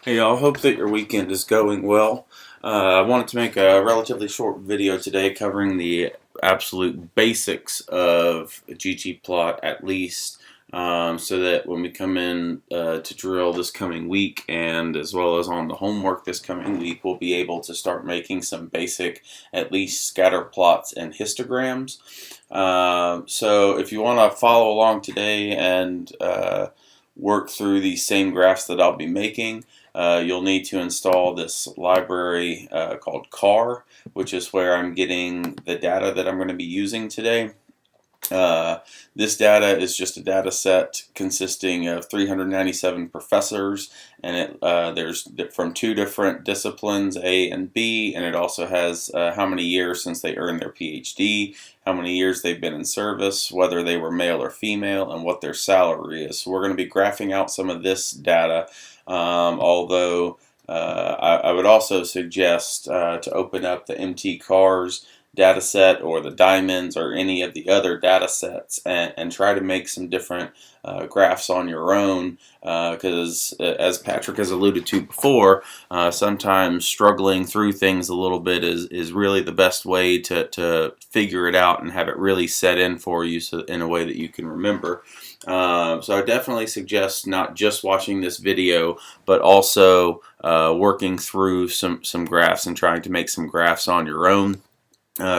Hey y'all, hope that your weekend is going well. I wanted to make a relatively short video today covering the absolute basics of ggplot at least, so that when we come in to drill this coming week and as well as on the homework this coming week, we'll be able to start making some basic at least scatter plots and histograms. So if you want to follow along today and work through these same graphs that I'll be making, you'll need to install this library called car, which is where I'm getting the data that I'm going to be using today. This data is just a data set consisting of 397 professors, and there's from two different disciplines, A and B, and it also has how many years since they earned their PhD, how many years they've been in service, whether they were male or female, and what their salary is. So we're going to be graphing out some of this data, although I would also suggest to open up the MT cars data set or the diamonds or any of the other data sets and try to make some different graphs on your own, because as Patrick has alluded to before, sometimes struggling through things a little bit is really the best way to figure it out and have it really set in for you in a way that you can remember. So I definitely suggest not just watching this video, but also working through some graphs and trying to make some graphs on your own.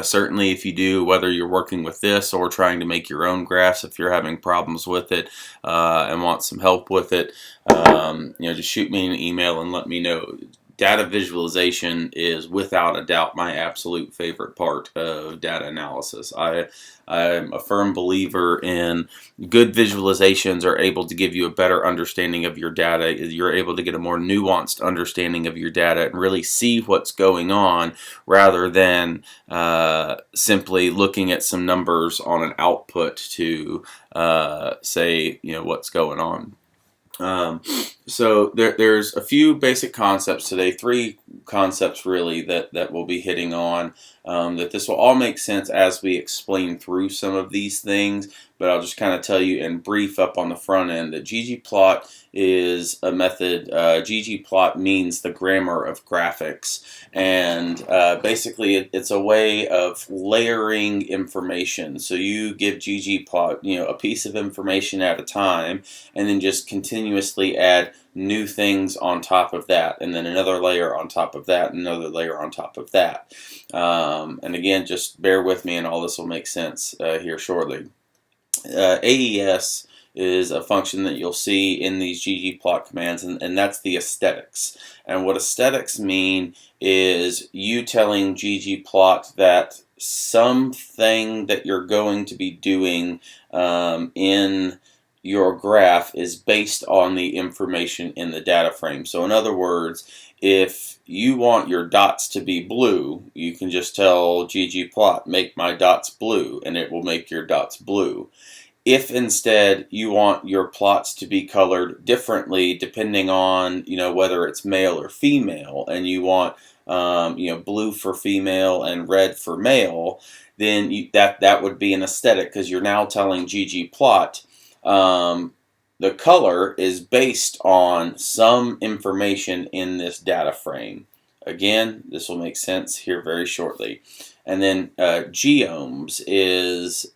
Certainly if you do, whether you're working with this or trying to make your own graphs, if you're having problems with it and want some help with it, just shoot me an email and let me know. Data visualization is without a doubt my absolute favorite part of data analysis. I'm a firm believer in good visualizations are able to give you a better understanding of your data. You're able to get a more nuanced understanding of your data and really see what's going on rather than simply looking at some numbers on an output to say what's going on. So there's a few basic concepts today, three concepts really that we'll be hitting on, that this will all make sense as we explain through some of these things, but I'll just kind of tell you in brief up on the front end that ggplot is a method. Ggplot means the grammar of graphics, and basically it's a way of layering information. So you give ggplot a piece of information at a time, and then just continuously add new things on top of that, and then another layer on top of that, and another layer on top of that. And again, just bear with me and all this will make sense here shortly. AES is a function that you'll see in these ggplot commands, and that's the aesthetics. And what aesthetics mean is you telling ggplot that something that you're going to be doing in your graph is based on the information in the data frame. So in other words, if you want your dots to be blue, you can just tell ggplot, make my dots blue, and it will make your dots blue. If instead you want your plots to be colored differently depending on whether it's male or female, and you want blue for female and red for male, then that would be an aesthetic, because you're now telling ggplot the color is based on some information in this data frame. Again, this will make sense here very shortly. And then geoms is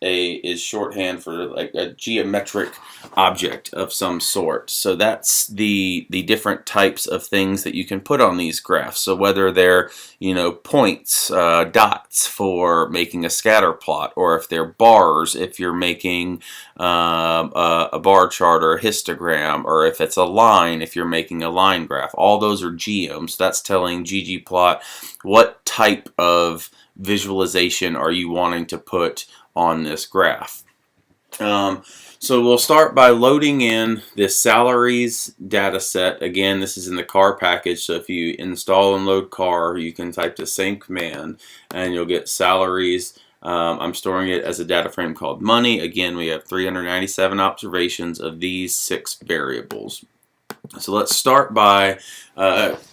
shorthand for like a geometric object of some sort. So that's the different types of things that you can put on these graphs. So whether they're points, dots for making a scatter plot, or if they're bars if you're making a bar chart or a histogram, or if it's a line if you're making a line graph, all those are geoms. That's telling ggplot what type of visualization are you wanting to put on this graph. So we'll start by loading in this salaries data set. Again, this is in the car package, so if you install and load car, you can type the same command and you'll get salaries. I'm storing it as a data frame called money. Again, we have 397 observations of these 6 variables. So let's start by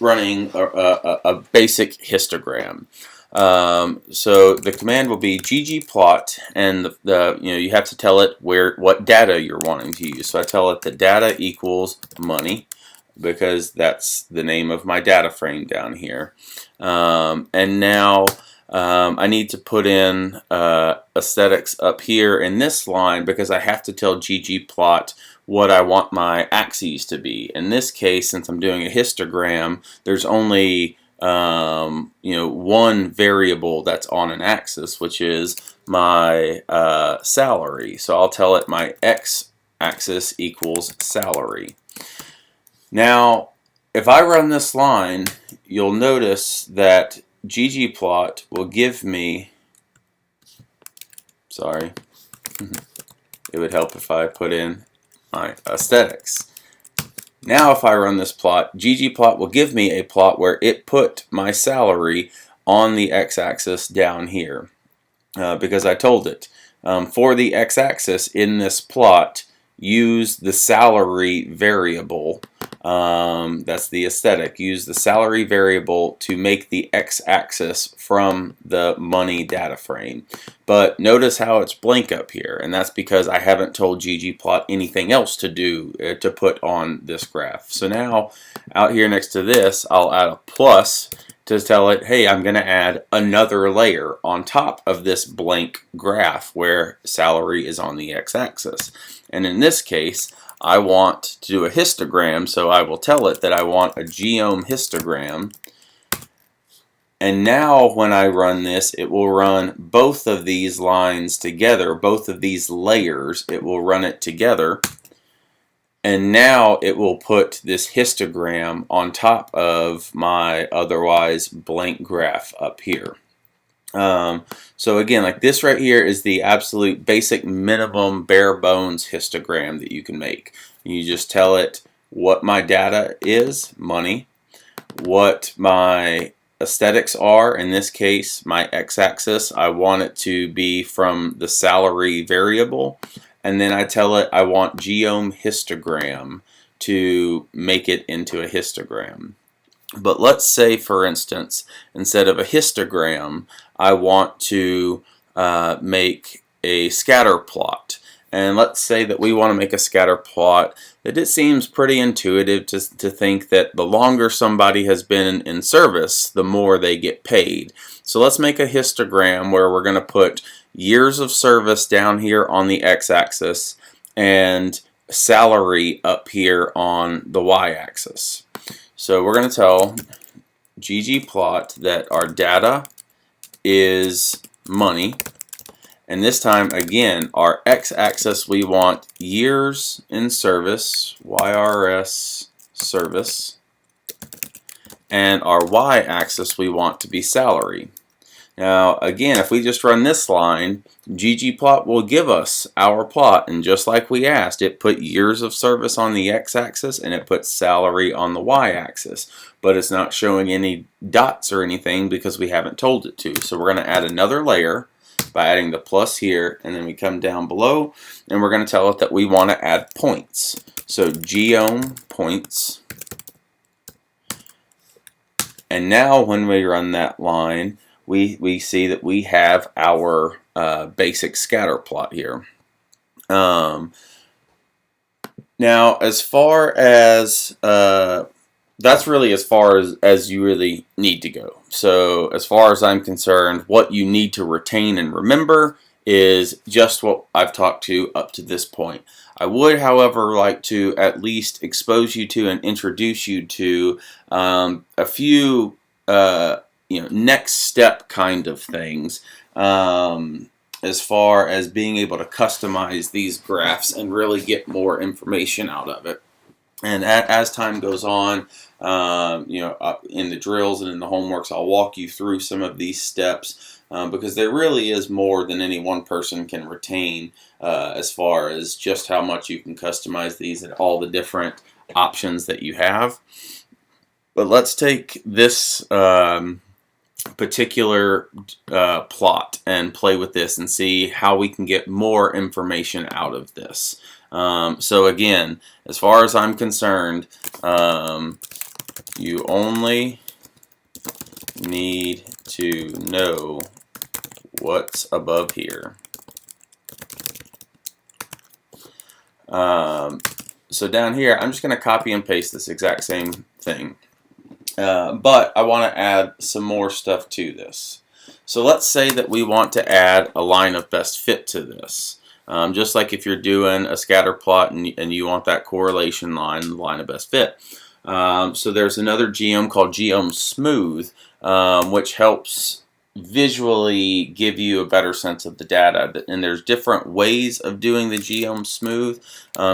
running a basic histogram. So the command will be ggplot, and you have to tell it what data you're wanting to use. So I tell it the data equals money, because that's the name of my data frame down here. And now I need to put in aesthetics up here in this line because I have to tell ggplot what I want my axes to be. In this case, since I'm doing a histogram, there's only one variable that's on an axis, which is my salary. So I'll tell it my x-axis equals salary. Now, if I run this line, you'll notice that ggplot will give me, sorry, it would help if I put in my aesthetics. Now if I run this plot, ggplot will give me a plot where it put my salary on the x-axis down here because I told it. For the x-axis in this plot, use the salary variable. That's the aesthetic. Use the salary variable to make the x-axis from the money data frame. But notice how it's blank up here, and that's because I haven't told ggplot anything else to do to put on this graph. So now out here next to this, I'll add a plus to tell it, hey, I'm going to add another layer on top of this blank graph where salary is on the x-axis. And in this case, I want to do a histogram, so I will tell it that I want a geom histogram. And now when I run this, it will run both of these lines together, both of these layers, it will run it together. And now it will put this histogram on top of my otherwise blank graph up here. So again, like this right here is the absolute basic minimum bare bones histogram that you can make. You just tell it what my data is, money, what my aesthetics are, in this case my x-axis, I want it to be from the salary variable, and then I tell it I want geom histogram to make it into a histogram. But let's say, for instance, instead of a histogram, I want to make a scatter plot. And let's say that we want to make a scatter plot that it seems pretty intuitive to think that the longer somebody has been in service, the more they get paid. So let's make a histogram where we're going to put years of service down here on the x-axis and salary up here on the y-axis. So we're going to tell ggplot that our data is money, and this time again our x-axis we want years in service, YRS service, and our y-axis we want to be salary. Now again, if we just run this line, ggplot will give us our plot, and just like we asked, it put years of service on the x-axis and it put salary on the y-axis, but it's not showing any dots or anything because we haven't told it to. So we're going to add another layer by adding the plus here, and then we come down below and we're going to tell it that we want to add points. So geom points, and now when we run that line, we see that we have our basic scatter plot here. Now, as far as that's really as far as you really need to go. So as far as I'm concerned, what you need to retain and remember is just what I've talked to up to this point. I would, however, like to at least expose you to and introduce you to a few next step kind of things as far as being able to customize these graphs and really get more information out of it. And as time goes on, in the drills and in the homeworks, I'll walk you through some of these steps because there really is more than any one person can retain as far as just how much you can customize these and all the different options that you have. But let's take this particular plot and play with this and see how we can get more information out of this. So again, as far as I'm concerned, you only need to know what's above here. So down here, I'm just going to copy and paste this exact same thing. But I want to add some more stuff to this. So let's say that we want to add a line of best fit to this. Just like if you're doing a scatter plot and you want that correlation line of best fit. So there's another geom called Geom Smooth, which helps visually give you a better sense of the data. And there's different ways of doing the Geom Smooth.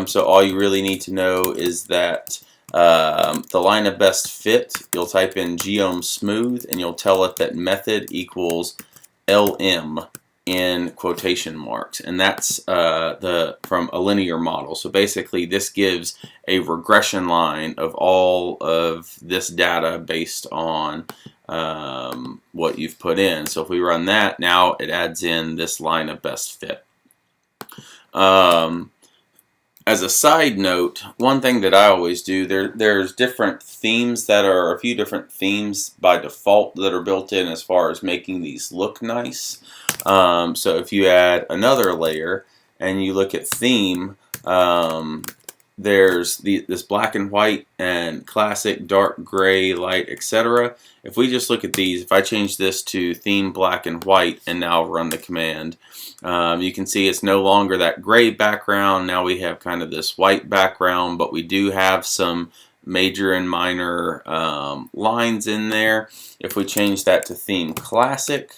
So all you really need to know is that the line of best fit, you'll type in Geom Smooth and you'll tell it that method equals LM in quotation marks, and that's from a linear model. So basically this gives a regression line of all of this data based on what you've put in. So if we run that, now it adds in this line of best fit. As a side note, one thing that I always do, there's different themes that are, a few different themes by default that are built in as far as making these look nice. So if you add another layer and you look at theme, there's this black and white and classic, dark gray, light, etc. If we just look at these, if I change this to theme black and white and now run the command, you can see it's no longer that gray background. Now we have kind of this white background, but we do have some major and minor lines in there. If we change that to theme classic,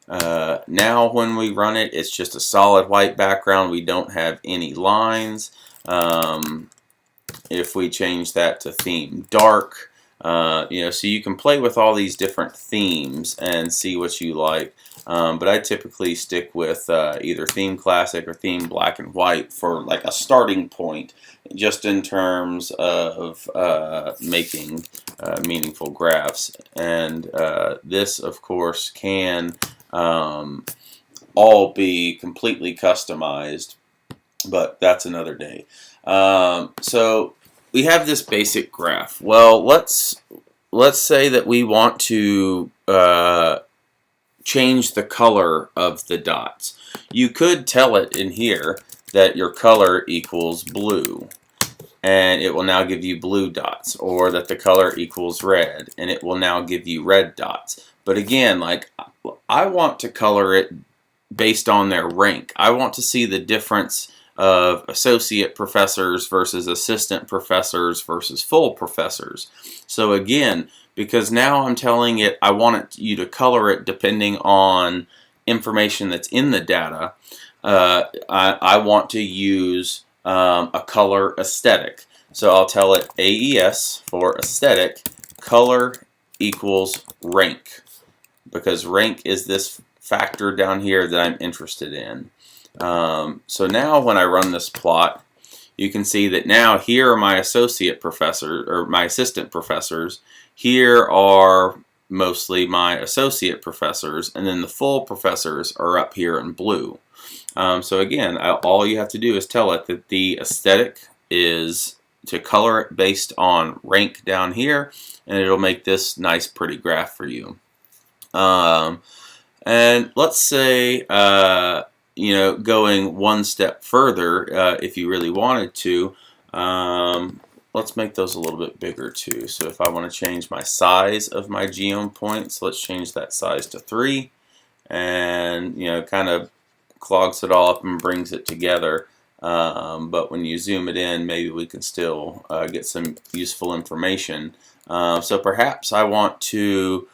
now when we run it, it's just a solid white background. We don't have any lines. If we change that to theme dark, so you can play with all these different themes and see what you like. But I typically stick with either theme classic or theme black and white for like a starting point, just in terms of making meaningful graphs. And this, of course, can all be completely customized, but that's another day. So we have this basic graph. Well, let's say that we want to change the color of the dots. You could tell it in here that your color equals blue, and it will now give you blue dots, or that the color equals red, and it will now give you red dots. But again, like, I want to color it based on their rank. I want to see the difference of associate professors versus assistant professors versus full professors. So again, because now I'm telling it I want you to color it depending on information that's in the data, I want to use a color aesthetic. So I'll tell it AES for aesthetic, color equals rank, because rank is this factor down here that I'm interested in. So now when I run this plot, you can see that now here are my associate professors, or my assistant professors. Here are mostly my associate professors, and then the full professors are up here in blue. So again, all you have to do is tell it that the aesthetic is to color it based on rank down here, and it'll make this nice pretty graph for you. And let's say going one step further, if you really wanted to, let's make those a little bit bigger too. So if I want to change my size of my geom points, let's change that size to 3, and kind of clogs it all up and brings it together. But when you zoom it in, maybe we can still get some useful information. So perhaps I want to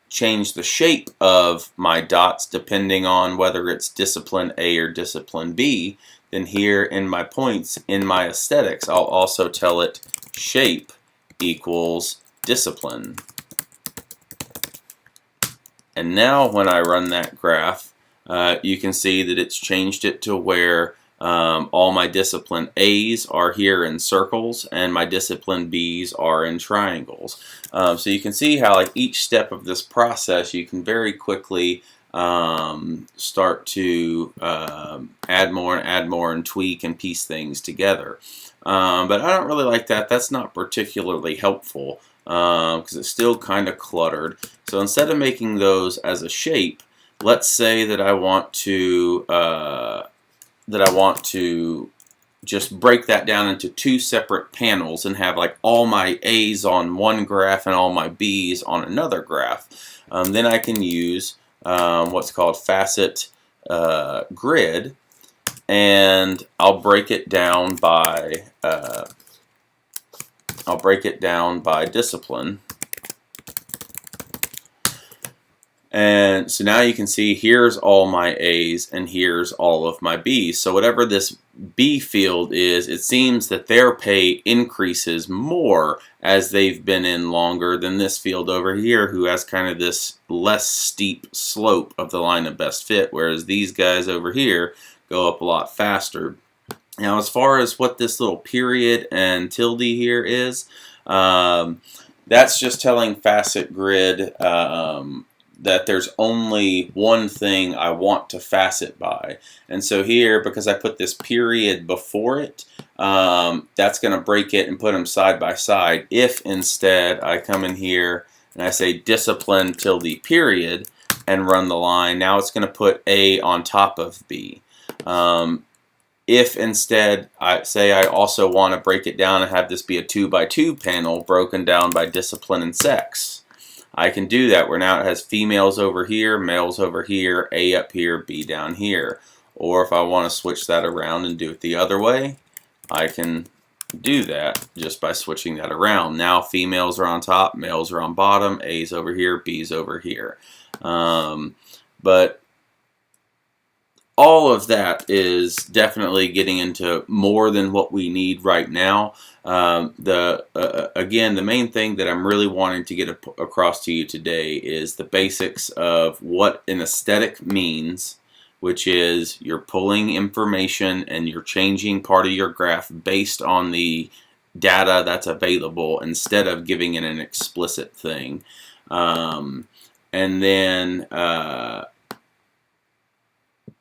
change the shape of my dots depending on whether it's discipline A or discipline B. Then here in my points, in my aesthetics, I'll also tell it shape equals discipline. And now when I run that graph, you can see that it's changed it to where all my discipline A's are here in circles and my discipline B's are in triangles. So you can see how, like, each step of this process, you can very quickly start to add more and tweak and piece things together. But I don't really like that. That's not particularly helpful because it's still kind of cluttered. So instead of making those as a shape, let's say that I want to just break that down into two separate panels and have like all my A's on one graph and all my B's on another graph, then I can use what's called facet grid, and I'll break it down by discipline. And so now you can see here's all my A's and here's all of my B's. So whatever this B field is, it seems that their pay increases more as they've been in longer than this field over here, who has kind of this less steep slope of the line of best fit, whereas these guys over here go up a lot faster. Now, as far as what this little period and tilde here is, that's just telling facet grid that there's only one thing I want to facet by. And so here, because I put this period before it, that's going to break it and put them side by side. If instead I come in here and I say discipline tilde period and run the line, now it's going to put A on top of B. If instead I say I also want to break it down and have this be a 2x2 panel broken down by discipline and sex, I can do that, where now it has females over here, males over here, A up here, B down here. Or if I want to switch that around and do it the other way, I can do that just by switching that around. Now females are on top, males are on bottom, A's over here, B's over here. But all of that is definitely getting into more than what we need right now. Again, the main thing that I'm really wanting to get across to you today is the basics of what an aesthetic means, which is you're pulling information and you're changing part of your graph based on the data that's available instead of giving it an explicit thing. And then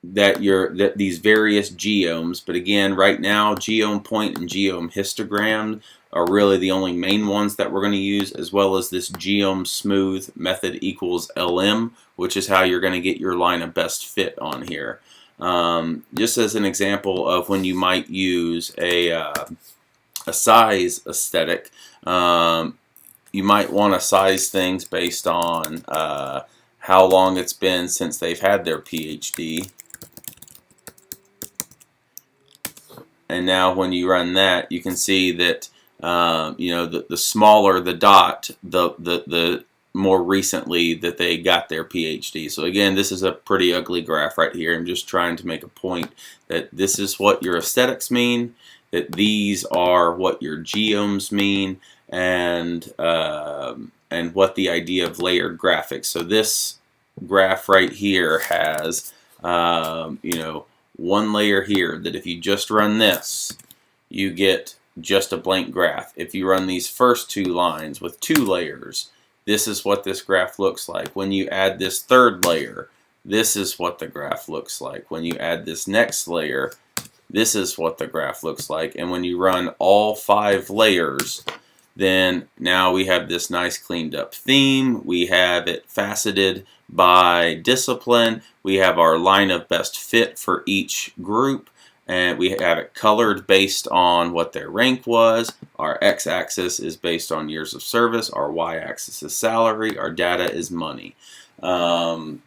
that these various geomes, but again, right now, geome point and geome histogram are really the only main ones that we're going to use, as well as this geome smooth method equals LM, which is how you're going to get your line of best fit on here. Just as an example of when you might use a size aesthetic, you might want to size things based on how long it's been since they've had their PhD. And now when you run that, you can see that you know, the smaller the dot, the more recently that they got their PhD. So again, this is a pretty ugly graph right here. I'm just trying to make a point that this is what your aesthetics mean, that these are what your geomes mean, and what the idea of layered graphics. So this graph right here has you know, one layer here that if you just run this, you get just a blank graph. If you run these first two lines with two layers, this is what this graph looks like. When you add this third layer, this is what the graph looks like. When you add this next layer, this is what the graph looks like. And when you run all 5 layers, then now we have this nice cleaned up theme. We have it faceted by discipline. We have our line of best fit for each group, and we have it colored based on what their rank was. Our x-axis is based on years of service. Our y-axis is salary. Our data is money. So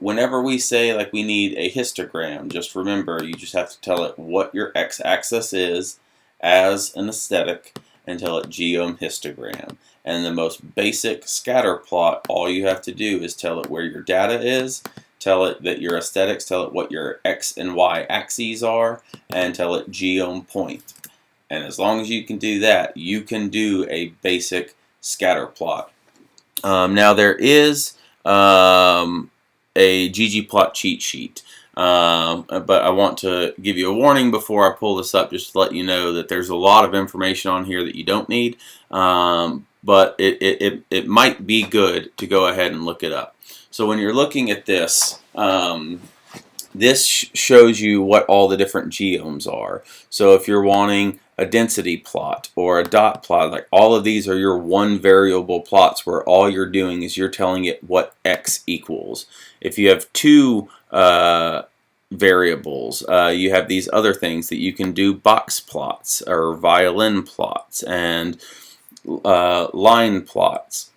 whenever we say like we need a histogram, just remember you just have to tell it what your x-axis is as an aesthetic and tell it geome histogram. And the most basic scatter plot, all you have to do is tell it where your data is, tell it that your aesthetics, tell it what your x and y axes are, and tell it geome point. And as long as you can do that, you can do a basic scatter plot. Now there is a ggplot cheat sheet. But I want to give you a warning before I pull this up, just to let you know that there's a lot of information on here that you don't need, but it might be good to go ahead and look it up. So when you're looking at this, this shows you what all the different geomes are. So if you're wanting a density plot or a dot plot, like all of these are your one variable plots where all you're doing is you're telling it what x equals. If you have two variables. You have these other things that you can do, box plots or violin plots and line plots.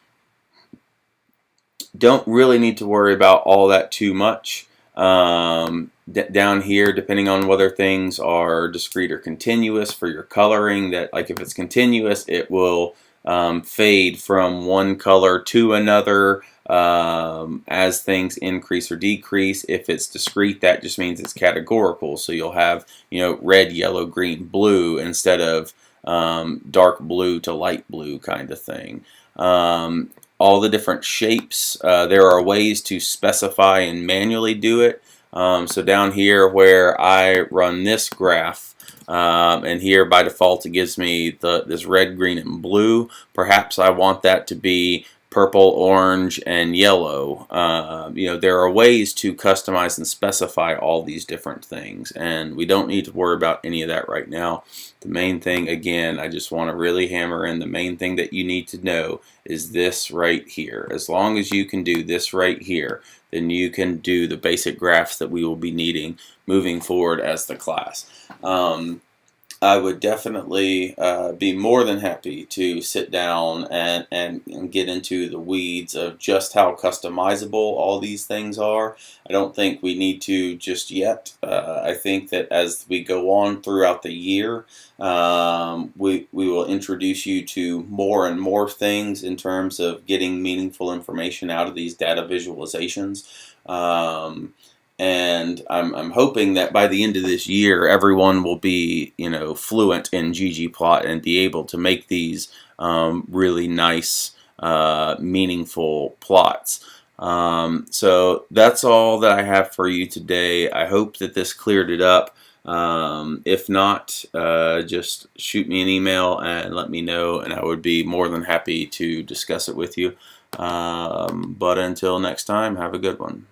Don't really need to worry about all that too much. Down here, depending on whether things are discrete or continuous for your coloring, that like if it's continuous, it will fade from one color to another as things increase or decrease. If it's discrete, that just means it's categorical. So you'll have, you know, red, yellow, green, blue instead of dark blue to light blue kind of thing. All the different shapes, there are ways to specify and manually do it. So down here where I run this graph, and here by default it gives me this red, green, and blue. Perhaps I want that to be purple, orange, and yellow. You know, there are ways to customize and specify all these different things, and we don't need to worry about any of that right now. The main thing, again, I just want to really hammer in, the main thing that you need to know is this right here. As long as you can do this right here, then you can do the basic graphs that we will be needing moving forward as the class. I would definitely be more than happy to sit down and get into the weeds of just how customizable all these things are. I don't think we need to just yet. I think that as we go on throughout the year, we will introduce you to more and more things in terms of getting meaningful information out of these data visualizations. And I'm hoping that by the end of this year, everyone will be, you know, fluent in ggplot and be able to make these really nice, meaningful plots. So that's all that I have for you today. I hope that this cleared it up. If not, just shoot me an email and let me know, and I would be more than happy to discuss it with you. But until next time, have a good one.